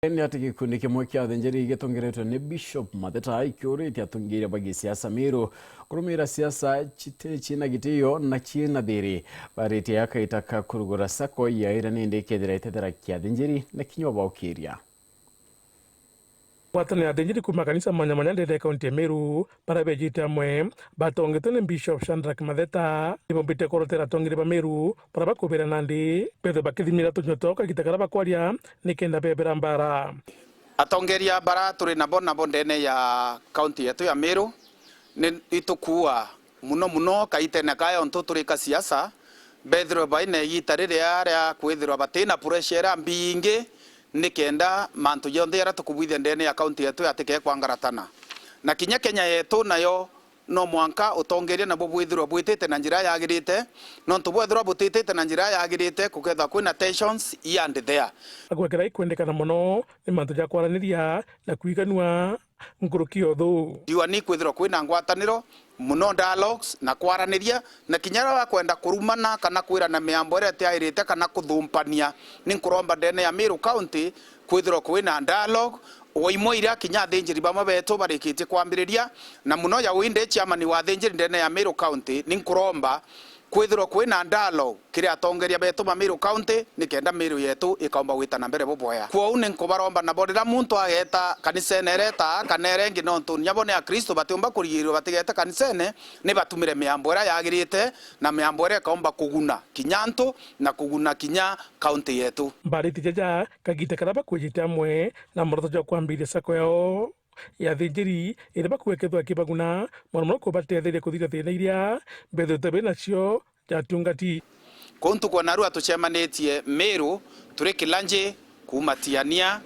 Ni ati gikundi kimwe kia athinjiri gitongeretwo ni Bishop Matheta ikiuritie atongeria bagi siasa Meru kurumira siasa china gitio na china thiri bariti yakaitaka kurugura sako yaira ni ndikethira itethera kia athinjiri na kinywa baukiria Watani athinjiri kuma kanisa manyamanya ndere kaunti ya Meru parabejite amwe batongete ni Bishop Shadrack Matheta ibombite korotera tongire ba Meru parabakubera nandi petho bakithimira tunyotoka gitakara bakwaria nikenda bebera mbara atongeria bara turi nabo ndene ya kaunti yetu ya Meru ni itukua muno kaitene kaya onto turi ka siasa bethro baine yitarire ya kwithirwa batina pressure mbingi nikenda mantu yonthe yara tukubwithia ndene ya kaunti yetu atike kwangaratana na kinya Kenya yetu nayo no mwanka utongeria nabo bwithirwa bwitite na njira yagirite no tubwithirwa butitite na njira yagirite kuketha kwina tensions and there agwekera ikwendekana muno ni mantu ja kwaraniria na kwiganua nguruki othu diwani kwithirwa kwina ngwataniro muno dialogues na kwaraniria na kinyara wa kwenda kurumana kana kwira na miambo ire tiairite kana kuthumpania ni nkuromba ndene ya Meru County kwithirwa kwina dialogue oimo ira kinya athinjiri bamwe betu barikite kwambiriria na muno ya winde chairman wa athinjiri ndene ya Meru County ni nkuromba kwithirwa kwina dialogue kiria atongeria betu ba Meru County nikenda Meru yetu ikaomba gwitana mbere boboya kwa une nkubaromba na bodira muntu ageta kanisene reta kanerengi nontu nyabone ya Kristo batiomba kurigirwa batigeta kanisene ne batumire miambo ira yagirite na miambo ira ikaomba kuguna kinyanto na kuguna kinya county yetu bariti jaja kagite karaba kujite amwe na moroto ja kwambiria sako yao ya athinjiri ire bakwekethwa kibaguna mwana ko batetheria kuthira thina iria betho tabe nacio jatungati kontu kwa naru atuchemanitie Meru turi kilanje kumatiania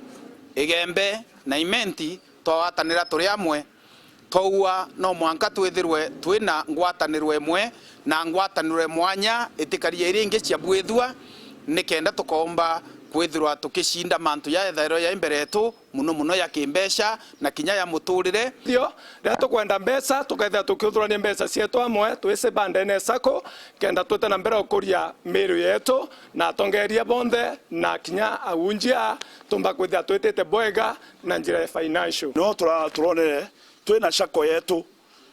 igembe na imenti twawatanira turi amwe twaua no mwanka twithirwe twina ngwatanirwe mwe na ngwatanirwe mwanya itikaria iringi cia bwithwa nikenda tukomba kwithirwa tukishinda mantu ya ethairo ya imbere yetu muno ya kimbesha na kinya ya muturire dio ria tukwenda mbesa tuketha tukiuthurania mbesa cietu amwe twise bandene sako kenda twete na mbere ukuria Meru yetu na atongeria bonthe na kinya aunjia tumba kwithia twitite bwega na njira ya financial no turone twina sako yetu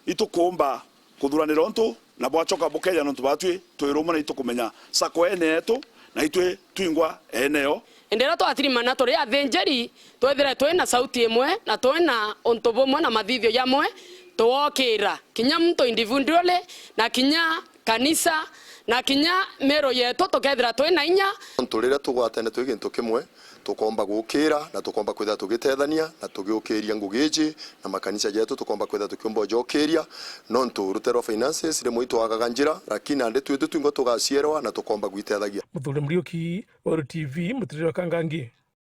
itukumba kuthuranira ontu na bwachoka bukeya nontu batwi twirumana itukumenya sako ene yetu na itwe twingwa eneo endera twatirimana turi athinjiri twethire twina sauti imwe na twina onto bomwe na mathithio yamwe tuokira kinya mtu individually na kinya kanisa na kinya Meru yetu tukethira twina inya turira tugwatene twi gintu kimwe tukomba gukira na tukomba kwitha tugitethania na tugiukiria ngugiji na makanisa yetu tukomba kwitha tukiomba jokiria nontu rutero finances rimwe itwagaga njira lakini ande twitu twingo tugacierwa na tukomba gwitethagia Muthuri Muriuki wa RTV Mutiriro Kangangi.